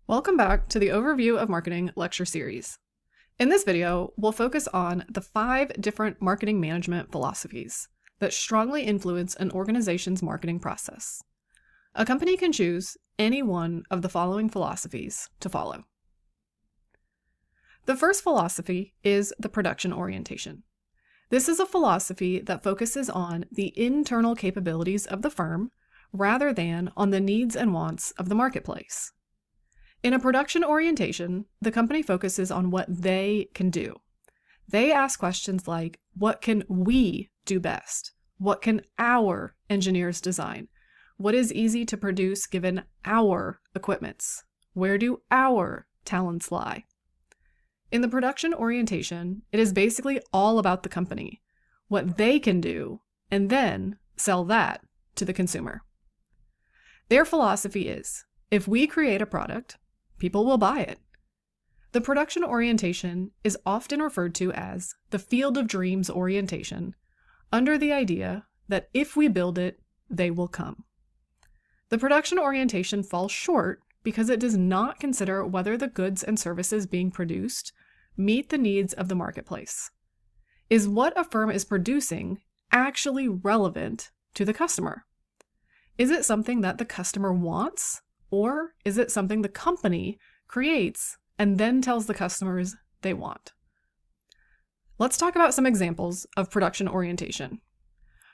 Welcome back to the Overview of Marketing lecture series. In this video, we'll focus on the 5 different marketing management philosophies that strongly influence an organization's marketing process. A company can choose any one of the following philosophies to follow. The first philosophy is the production orientation. This is a philosophy that focuses on the internal capabilities of the firm rather than on the needs and wants of the marketplace. In a production orientation, the company focuses on what they can do. They ask questions like, what can we do best? What can our engineers design? What is easy to produce given our equipments? Where do our talents lie? In the production orientation, it is basically all about the company, what they can do, and then sell that to the consumer. Their philosophy is, if we create a product, people will buy it. The production orientation is often referred to as the field of dreams orientation, under the idea that if we build it, they will come. The production orientation falls short because it does not consider whether the goods and services being produced meet the needs of the marketplace. Is what a firm is producing actually relevant to the customer? Is it something that the customer wants? Or is it something the company creates and then tells the customers they want? Let's talk about some examples of production orientation.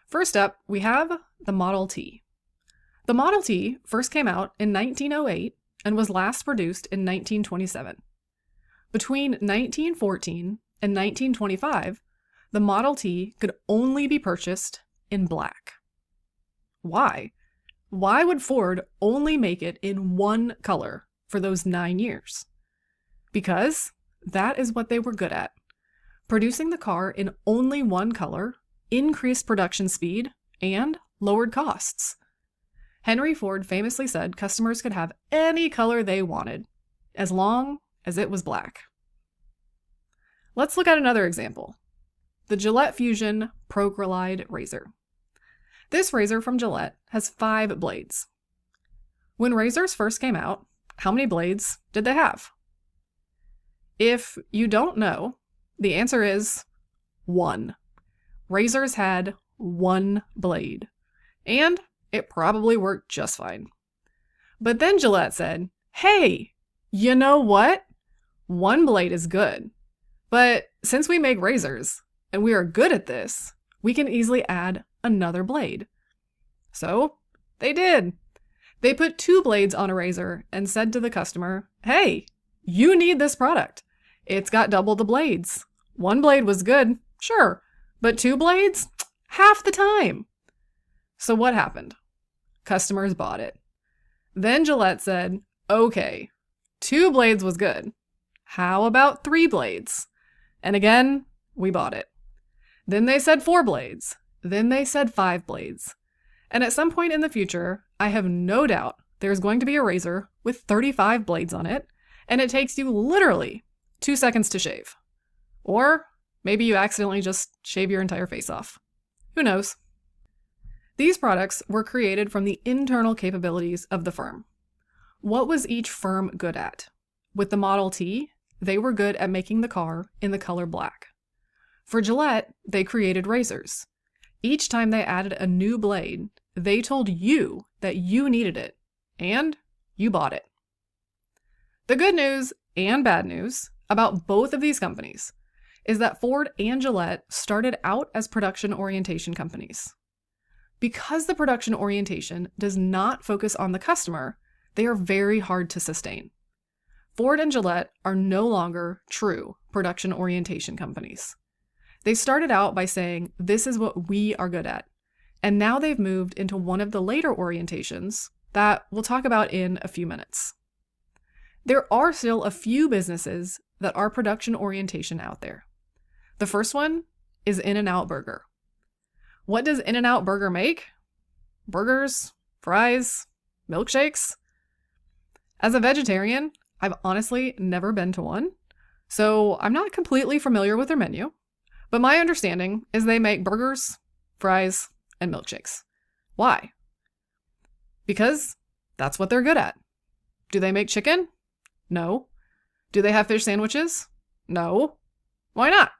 First up, we have the Model T. The Model T first came out in 1908 and was last produced in 1927. Between 1914 and 1925, the Model T could only be purchased in black. Why? Why would Ford only make it in one color for those 9 years? Because that is what they were good at. Producing the car in only one color increased production speed and lowered costs. Henry Ford famously said customers could have any color they wanted, as long as it was black. Let's look at another example. The Gillette Fusion Pro Glide razor. This razor from Gillette has 5 blades. When razors first came out, how many blades did they have? If you don't know, the answer is 1. Razors had 1 blade, and it probably worked just fine. But then Gillette said, hey, you know what? 1 blade is good. But since we make razors, and we are good at this, we can easily add another blade. So they did. They put 2 blades on a razor and said to the customer, hey, you need this product. It's got double the blades. 1 blade was good, sure, but 2 blades? Half the time. So what happened? Customers bought it. Then Gillette said, okay, 2 blades was good. How about 3 blades? And again, we bought it. Then they said 4 blades. Then they said 5 blades. And at some point in the future, I have no doubt there's going to be a razor with 35 blades on it, and it takes you literally 2 seconds to shave. Or maybe you accidentally just shave your entire face off. Who knows? These products were created from the internal capabilities of the firm. What was each firm good at? With the Model T, they were good at making the car in the color black. For Gillette, they created razors. Each time they added a new blade, they told you that you needed it, and you bought it. The good news and bad news about both of these companies is that Ford and Gillette started out as production orientation companies. Because the production orientation does not focus on the customer, they are very hard to sustain. Ford and Gillette are no longer true production orientation companies. They started out by saying, this is what we are good at. And now they've moved into one of the later orientations that we'll talk about in a few minutes. There are still a few businesses that are production orientation out there. The first one is In-N-Out Burger. What does In-N-Out Burger make? Burgers, fries, milkshakes? As a vegetarian, I've honestly never been to one, so I'm not completely familiar with their menu. But my understanding is they make burgers, fries, and milkshakes. Why? Because that's what they're good at. Do they make chicken? No. Do they have fish sandwiches? No. Why not?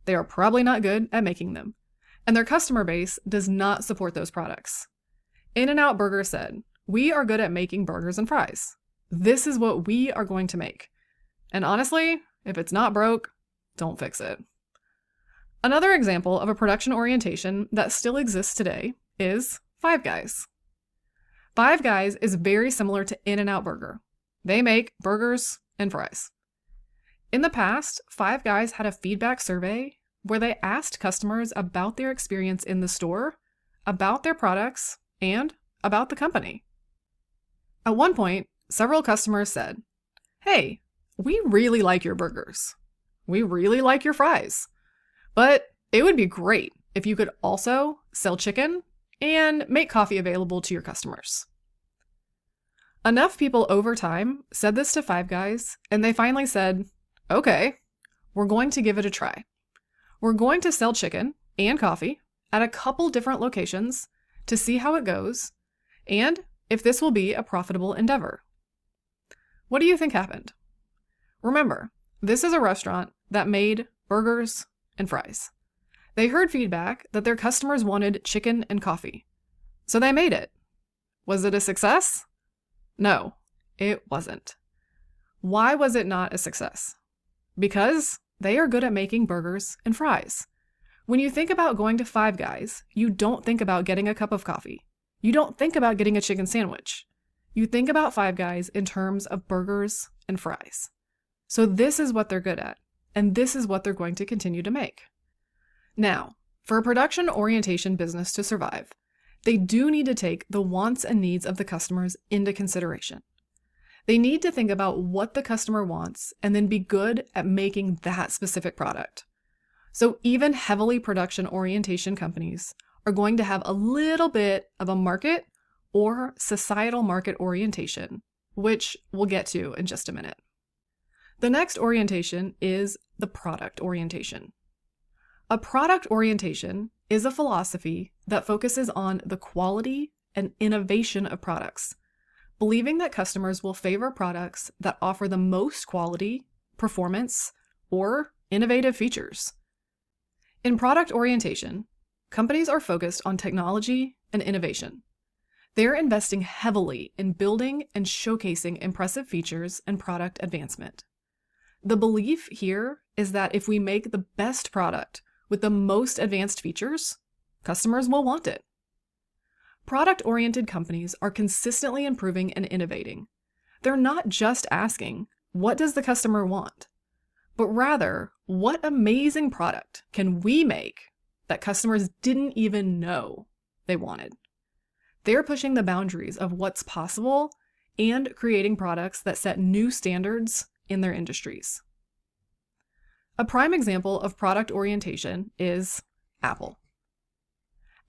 They are probably not good at making them, and their customer base does not support those products. In-N-Out Burger said, "We are good at making burgers and fries. This is what we are going to make. And honestly, if it's not broke, don't fix it." Another example of a production orientation that still exists today is Five Guys. Five Guys is very similar to In-N-Out Burger. They make burgers and fries. In the past, Five Guys had a feedback survey where they asked customers about their experience in the store, about their products, and about the company. At one point, several customers said, "Hey, we really like your burgers. We really like your fries. But it would be great if you could also sell chicken and make coffee available to your customers." Enough people over time said this to Five Guys, and they finally said, "Okay, we're going to give it a try. We're going to sell chicken and coffee at a couple different locations to see how it goes and if this will be a profitable endeavor." What do you think happened? Remember, this is a restaurant that made burgers and fries. They heard feedback that their customers wanted chicken and coffee, so they made it. Was it a success? No, it wasn't. Why was it not a success? Because they are good at making burgers and fries. When you think about going to Five Guys, you don't think about getting a cup of coffee. You don't think about getting a chicken sandwich. You think about Five Guys in terms of burgers and fries. So this is what they're good at, and this is what they're going to continue to make. Now, for a production orientation business to survive, they do need to take the wants and needs of the customers into consideration. They need to think about what the customer wants and then be good at making that specific product. So even heavily production orientation companies are going to have a little bit of a market or societal market orientation, which we'll get to in just a minute. The next orientation is the product orientation. A product orientation is a philosophy that focuses on the quality and innovation of products, believing that customers will favor products that offer the most quality, performance, or innovative features. In product orientation, companies are focused on technology and innovation. They're investing heavily in building and showcasing impressive features and product advancement. The belief here is that if we make the best product with the most advanced features, customers will want it. Product-oriented companies are consistently improving and innovating. They're not just asking, what does the customer want? But rather, what amazing product can we make that customers didn't even know they wanted? They're pushing the boundaries of what's possible and creating products that set new standards in their industries. A prime example of product orientation is Apple.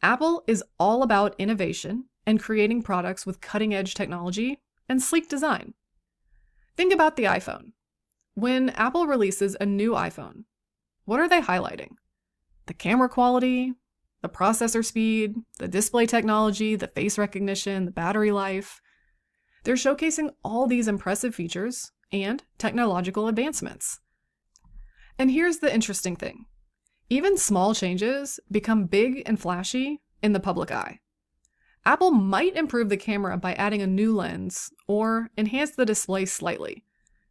Apple is all about innovation and creating products with cutting-edge technology and sleek design. Think about the iPhone. When Apple releases a new iPhone, what are they highlighting? The camera quality, the processor speed, the display technology, the face recognition, the battery life. They're showcasing all these impressive features and technological advancements. And here's the interesting thing. Even small changes become big and flashy in the public eye. Apple might improve the camera by adding a new lens or enhance the display slightly,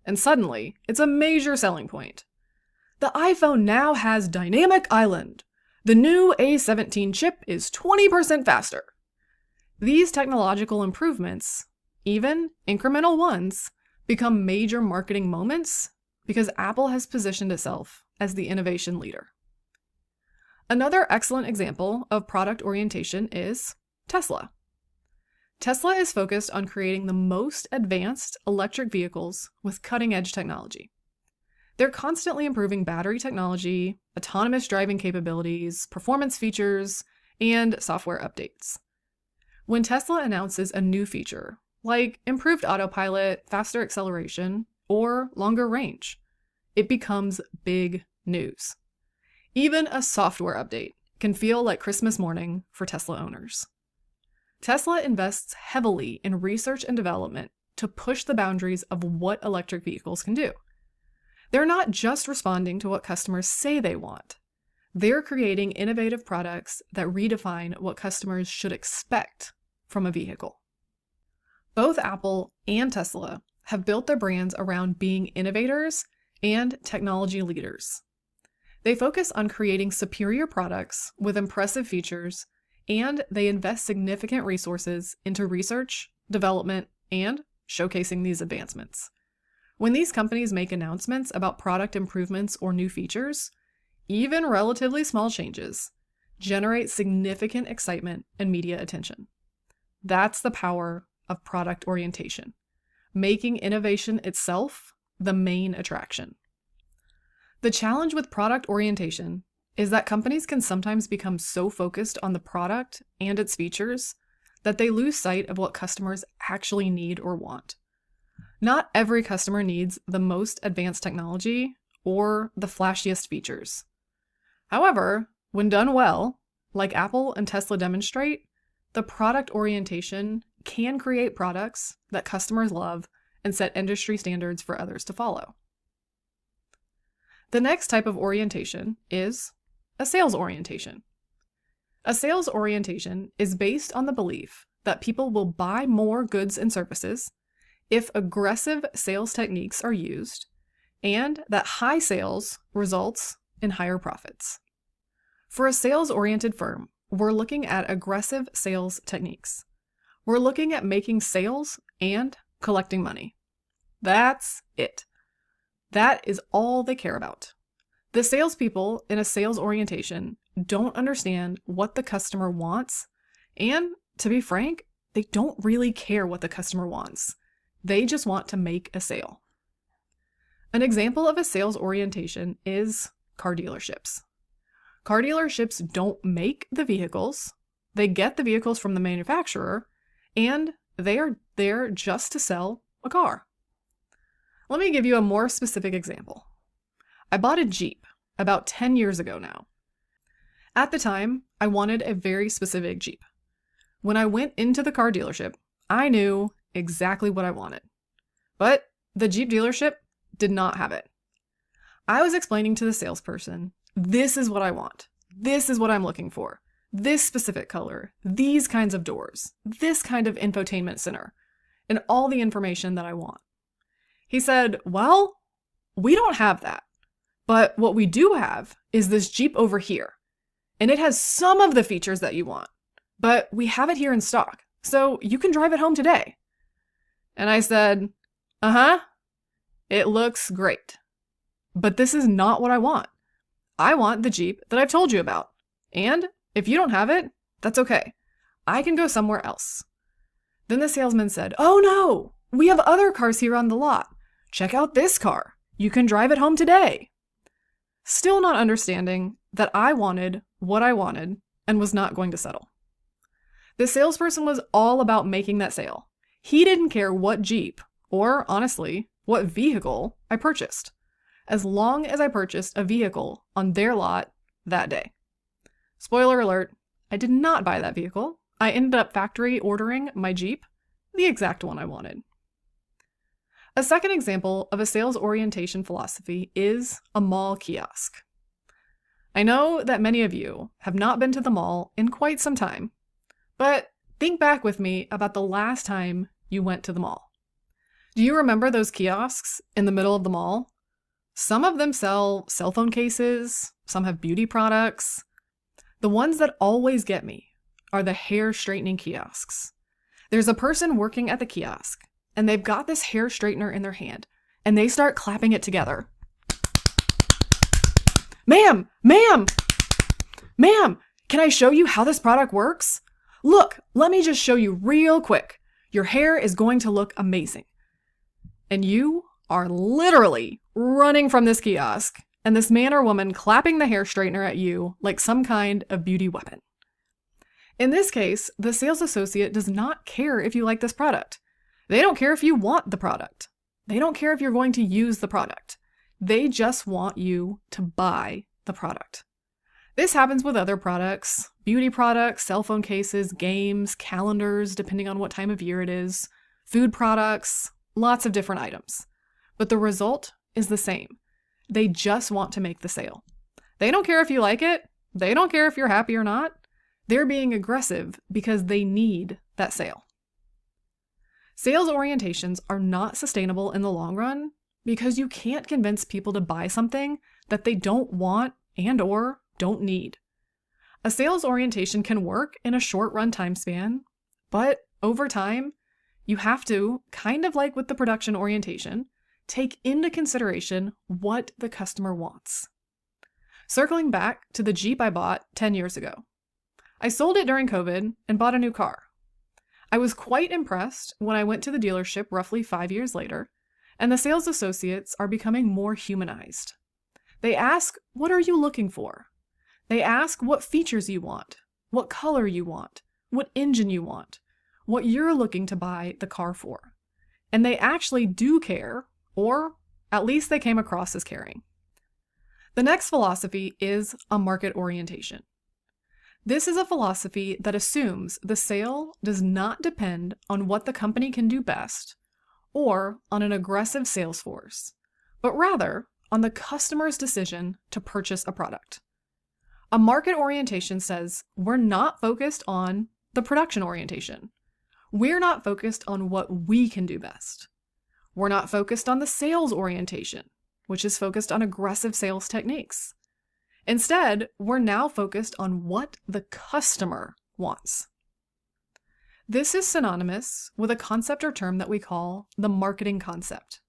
and suddenly it's a major selling point. The iPhone now has Dynamic Island. The new A17 chip is 20% faster. These technological improvements, even incremental ones, become major marketing moments because Apple has positioned itself as the innovation leader. Another excellent example of product orientation is Tesla. Tesla is focused on creating the most advanced electric vehicles with cutting-edge technology. They're constantly improving battery technology, autonomous driving capabilities, performance features, and software updates. When Tesla announces a new feature, like improved autopilot, faster acceleration, or longer range, it becomes big news. Even a software update can feel like Christmas morning for Tesla owners. Tesla invests heavily in research and development to push the boundaries of what electric vehicles can do. They're not just responding to what customers say they want. They're creating innovative products that redefine what customers should expect from a vehicle. Both Apple and Tesla have built their brands around being innovators and technology leaders. They focus on creating superior products with impressive features, and they invest significant resources into research, development, and showcasing these advancements. When these companies make announcements about product improvements or new features, even relatively small changes generate significant excitement and media attention. That's the power of product orientation, making innovation itself the main attraction. The challenge with product orientation is that companies can sometimes become so focused on the product and its features that they lose sight of what customers actually need or want. Not every customer needs the most advanced technology or the flashiest features. However, when done well, like Apple and Tesla demonstrate, the product orientation can create products that customers love and set industry standards for others to follow. The next type of orientation is a sales orientation. A sales orientation is based on the belief that people will buy more goods and services if aggressive sales techniques are used, and that high sales results in higher profits. For a sales-oriented firm, we're looking at aggressive sales techniques. We're looking at making sales and collecting money. That's it. That is all they care about. The salespeople in a sales orientation don't understand what the customer wants, and to be frank, they don't really care what the customer wants. They just want to make a sale. An example of a sales orientation is car dealerships. Car dealerships don't make the vehicles. They get the vehicles from the manufacturer, and they are there just to sell a car. Let me give you a more specific example. I bought a Jeep about 10 years ago now. At the time, I wanted a very specific Jeep. When I went into the car dealership, I knew exactly what I wanted. But the Jeep dealership did not have it. I was explaining to the salesperson, this is what I want. This is what I'm looking for. This specific color, these kinds of doors, this kind of infotainment center, and all the information that I want. He said, well, we don't have that. But what we do have is this Jeep over here. And it has some of the features that you want. But we have it here in stock, so you can drive it home today. And I said, it looks great. But this is not what I want. I want the Jeep that I've told you about. And if you don't have it, that's okay. I can go somewhere else. Then the salesman said, oh no, we have other cars here on the lot. Check out this car. You can drive it home today. Still not understanding that I wanted what I wanted and was not going to settle. The salesperson was all about making that sale. He didn't care what Jeep, or honestly, what vehicle I purchased, as long as I purchased a vehicle on their lot that day. Spoiler alert, I did not buy that vehicle. I ended up factory ordering my Jeep, the exact one I wanted. A second example of a sales orientation philosophy is a mall kiosk. I know that many of you have not been to the mall in quite some time, but think back with me about the last time you went to the mall. Do you remember those kiosks in the middle of the mall? Some of them sell cell phone cases, some have beauty products. The ones that always get me are the hair straightening kiosks. There's a person working at the kiosk, and they've got this hair straightener in their hand, and they start clapping it together. Ma'am, can I show you how this product works? Look, let me just show you real quick. Your hair is going to look amazing. And you are literally running from this kiosk, and this man or woman clapping the hair straightener at you like some kind of beauty weapon. In this case, the sales associate does not care if you like this product. They don't care if you want the product. They don't care if you're going to use the product. They just want you to buy the product. This happens with other products, beauty products, cell phone cases, games, calendars, depending on what time of year it is, food products, lots of different items. But the result is the same. They just want to make the sale. They don't care if you like it. They don't care if you're happy or not. They're being aggressive because they need that sale. Sales orientations are not sustainable in the long run because you can't convince people to buy something that they don't want and/or don't need. A sales orientation can work in a short run time span, but over time, you have to, kind of like with the production orientation, take into consideration what the customer wants. Circling back to the Jeep I bought 10 years ago. I sold it during COVID and bought a new car. I was quite impressed when I went to the dealership roughly 5 years later, and the sales associates are becoming more humanized. They ask, what are you looking for? They ask what features you want, what color you want, what engine you want, what you're looking to buy the car for. And they actually do care, or at least they came across as caring. The next philosophy is a market orientation. This is a philosophy that assumes the sale does not depend on what the company can do best or on an aggressive sales force, but rather on the customer's decision to purchase a product. A market orientation says we're not focused on the production orientation. We're not focused on what we can do best. We're not focused on the sales orientation, which is focused on aggressive sales techniques. Instead, we're now focused on what the customer wants. This is synonymous with a concept or term that we call the marketing concept.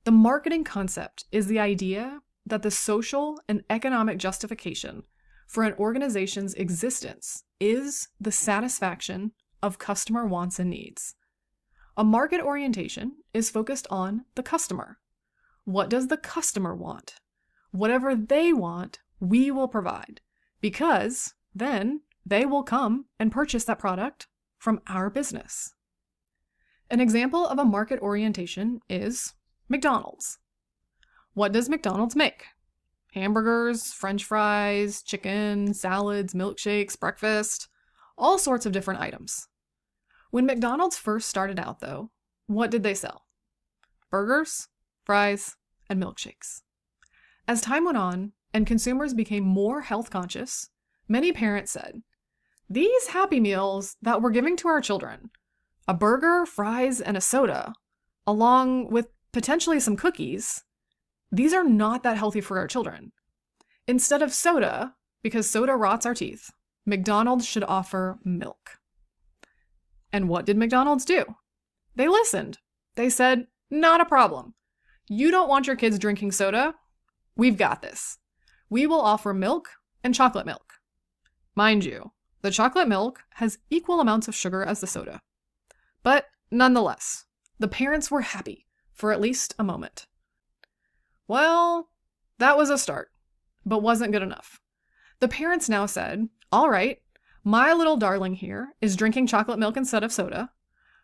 The marketing concept is the idea that the social and economic justification for an organization's existence is the satisfaction of customer wants and needs. A market orientation is focused on the customer. What does the customer want? Whatever they want, we will provide, because then they will come and purchase that product from our business. An example of a market orientation is McDonald's. What does McDonald's make? Hamburgers, French fries, chicken, salads, milkshakes, breakfast, all sorts of different items. When McDonald's first started out, though, what did they sell? Burgers, fries, and milkshakes. As time went on and consumers became more health conscious, many parents said, these Happy Meals that we're giving to our children, a burger, fries, and a soda, along with potentially some cookies, these are not that healthy for our children. Instead of soda, because soda rots our teeth, McDonald's should offer milk. And what did McDonald's do? They listened. They said, not a problem. You don't want your kids drinking soda? We've got this. We will offer milk and chocolate milk. Mind you, the chocolate milk has equal amounts of sugar as the soda. But nonetheless, the parents were happy for at least a moment. Well, that was a start, but wasn't good enough. The parents now said, all right, my little darling here is drinking chocolate milk instead of soda,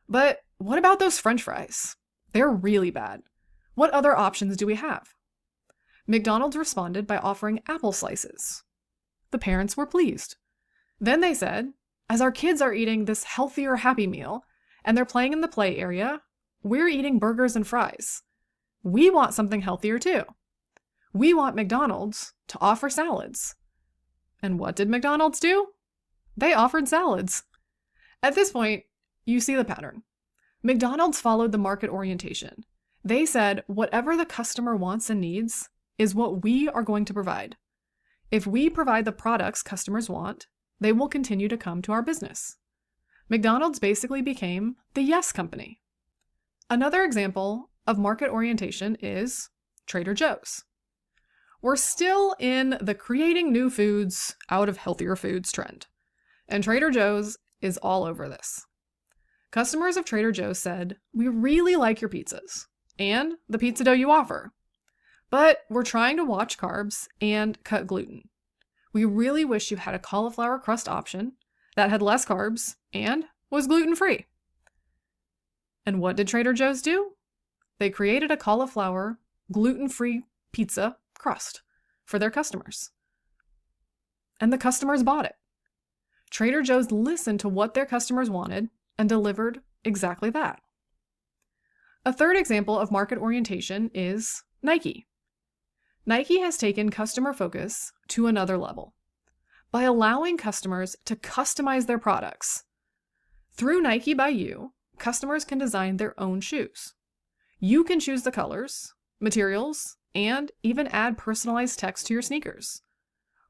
but what about those French fries? They're really bad. What other options do we have? McDonald's responded by offering apple slices. The parents were pleased. Then they said, as our kids are eating this healthier Happy Meal and they're playing in the play area, we're eating burgers and fries. We want something healthier too. We want McDonald's to offer salads. And what did McDonald's do? They offered salads. At this point, you see the pattern. McDonald's followed the market orientation. They said whatever the customer wants and needs is what we are going to provide. If we provide the products customers want, they will continue to come to our business. McDonald's basically became the yes company. Another example of market orientation is Trader Joe's. We're still in the creating new foods out of healthier foods trend, and Trader Joe's is all over this. Customers of Trader Joe's said, we really like your pizzas and the pizza dough you offer, but we're trying to watch carbs and cut gluten. We really wish you had a cauliflower crust option that had less carbs and was gluten-free. And what did Trader Joe's do? They created a cauliflower gluten-free pizza crust for their customers. And the customers bought it. Trader Joe's listened to what their customers wanted and delivered exactly that. A third example of market orientation is Nike. Nike has taken customer focus to another level by allowing customers to customize their products. Through Nike by You, customers can design their own shoes. You can choose the colors, materials, and even add personalized text to your sneakers.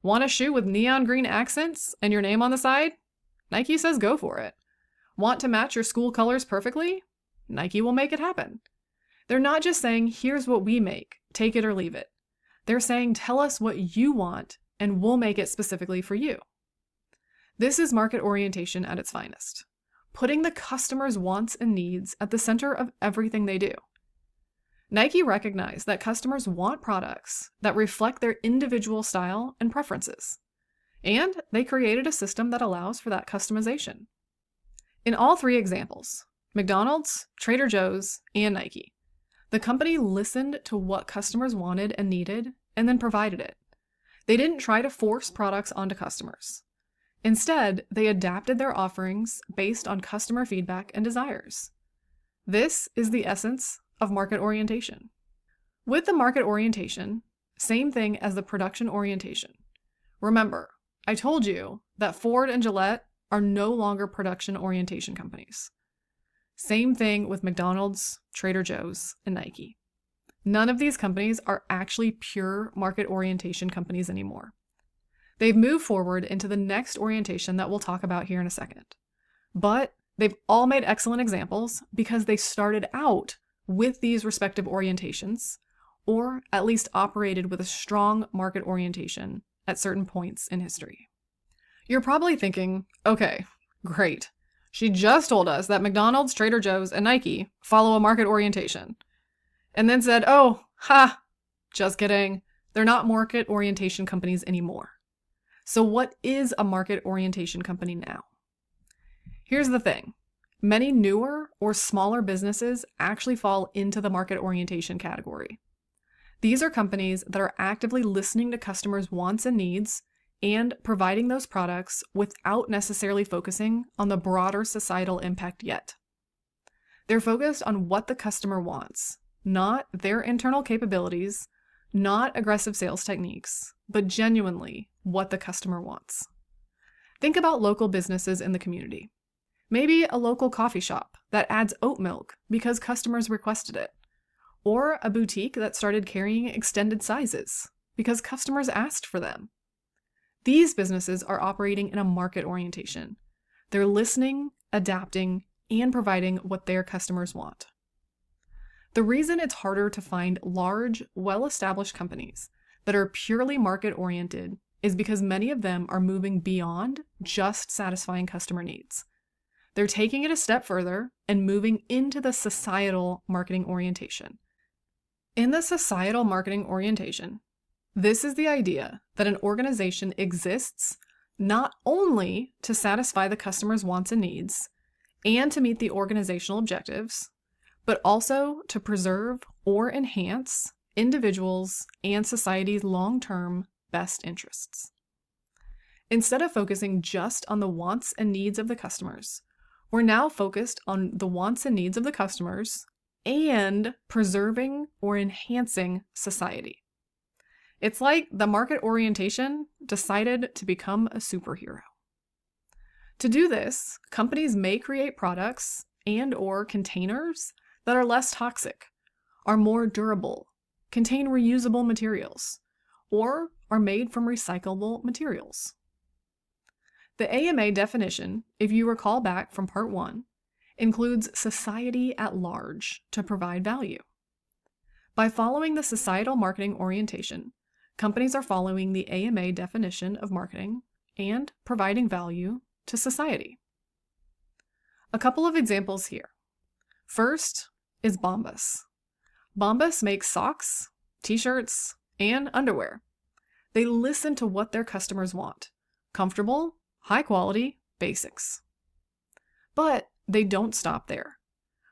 Want a shoe with neon green accents and your name on the side? Nike says go for it. Want to match your school colors perfectly? Nike will make it happen. They're not just saying, here's what we make, take it or leave it. They're saying, tell us what you want and we'll make it specifically for you. This is market orientation at its finest, putting the customer's wants and needs at the center of everything they do. Nike recognized that customers want products that reflect their individual style and preferences, and they created a system that allows for that customization. In all three examples, McDonald's, Trader Joe's, and Nike, the company listened to what customers wanted and needed and then provided it. They didn't try to force products onto customers. Instead, they adapted their offerings based on customer feedback and desires. This is the essence of market orientation. With the market orientation, same thing as the production orientation. Remember, I told you that Ford and Gillette are no longer production orientation companies. Same thing with McDonald's, Trader Joe's, and Nike. None of these companies are actually pure market orientation companies anymore. They've moved forward into the next orientation that we'll talk about here in a second. But they've all made excellent examples because they started out with these respective orientations, or at least operated with a strong market orientation at certain points in history. You're probably thinking, okay, great. She just told us that McDonald's, Trader Joe's, and Nike follow a market orientation. And then said, oh, just kidding. They're not market orientation companies anymore. So what is a market orientation company now? Here's the thing. Many newer or smaller businesses actually fall into the market orientation category. These are companies that are actively listening to customers' wants and needs and providing those products without necessarily focusing on the broader societal impact yet. They're focused on what the customer wants, not their internal capabilities, not aggressive sales techniques, but genuinely what the customer wants. Think about local businesses in the community. Maybe a local coffee shop that adds oat milk because customers requested it, or a boutique that started carrying extended sizes because customers asked for them. These businesses are operating in a market orientation. They're listening, adapting, and providing what their customers want. The reason it's harder to find large, well-established companies that are purely market-oriented is because many of them are moving beyond just satisfying customer needs. They're taking it a step further and moving into the societal marketing orientation. In the societal marketing orientation, this is the idea that an organization exists not only to satisfy the customer's wants and needs and to meet the organizational objectives, but also to preserve or enhance individuals and society's long-term best interests. Instead of focusing just on the wants and needs of the customers, we're now focused on the wants and needs of the customers and preserving or enhancing society. It's like the market orientation decided to become a superhero. To do this, companies may create products and/or containers that are less toxic, are more durable, contain reusable materials, or are made from recyclable materials. The AMA definition, if you recall back from part 1, includes society at large to provide value. By following the societal marketing orientation, companies are following the AMA definition of marketing and providing value to society. A couple of examples here. First is Bombas. Bombas makes socks, t-shirts, and underwear. They listen to what their customers want. Comfortable, high quality, basics. But they don't stop there.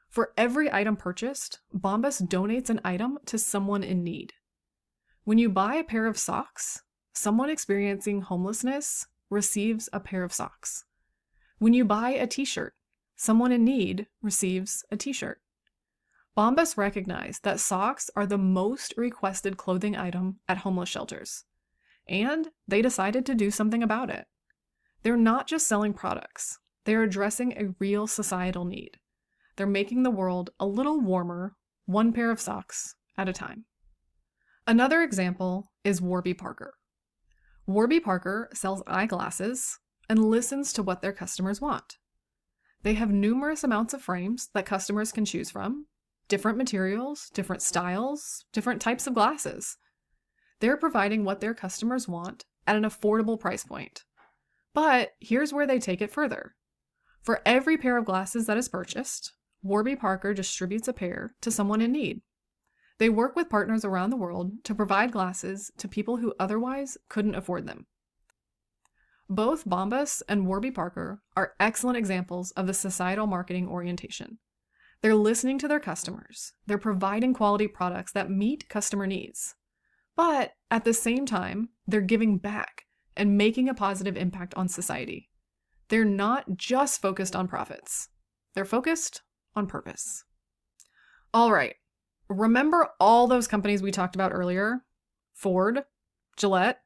For every item purchased, Bombas donates an item to someone in need. When you buy a pair of socks, someone experiencing homelessness receives a pair of socks. When you buy a t-shirt, someone in need receives a t-shirt. Bombas recognized that socks are the most requested clothing item at homeless shelters, and they decided to do something about it. They're not just selling products, they're addressing a real societal need. They're making the world a little warmer, one pair of socks at a time. Another example is Warby Parker. Warby Parker sells eyeglasses and listens to what their customers want. They have numerous amounts of frames that customers can choose from, different materials, different styles, different types of glasses. They're providing what their customers want at an affordable price point. But here's where they take it further. For every pair of glasses that is purchased, Warby Parker distributes a pair to someone in need. They work with partners around the world to provide glasses to people who otherwise couldn't afford them. Both Bombas and Warby Parker are excellent examples of the societal marketing orientation. They're listening to their customers. They're providing quality products that meet customer needs. But at the same time, they're giving back and making a positive impact on society. They're not just focused on profits. They're focused on purpose. All right. Remember all those companies we talked about earlier? Ford, Gillette,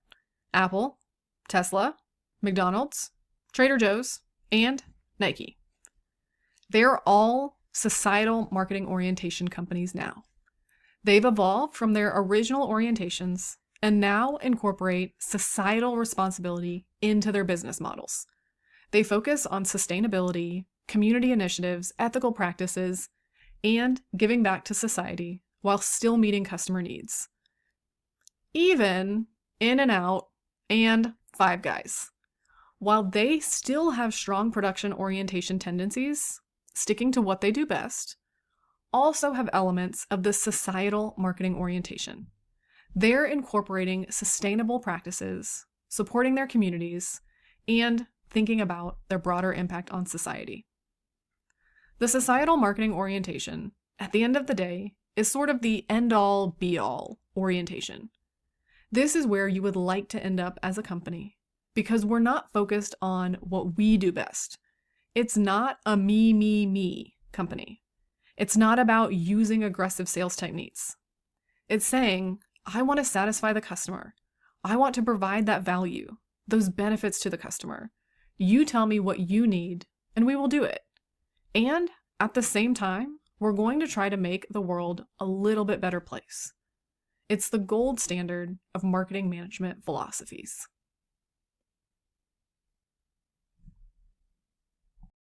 Apple, Tesla, McDonald's, Trader Joe's, and Nike. They're all societal marketing orientation companies now. They've evolved from their original orientations and now incorporate societal responsibility into their business models. They focus on sustainability, community initiatives, ethical practices, and giving back to society while still meeting customer needs. Even In-N-Out and Five Guys. While they still have strong production orientation tendencies, sticking to what they do best, also have elements of the societal marketing orientation. They're incorporating sustainable practices, supporting their communities, and thinking about their broader impact on society. The societal marketing orientation, at the end of the day, is sort of the end-all, be-all orientation. This is where you would like to end up as a company, because we're not focused on what we do best. It's not a me, me, me company. It's not about using aggressive sales techniques. It's saying, I want to satisfy the customer. I want to provide that value, those benefits to the customer. You tell me what you need, and we will do it. And at the same time, we're going to try to make the world a little bit better place. It's the gold standard of marketing management philosophies.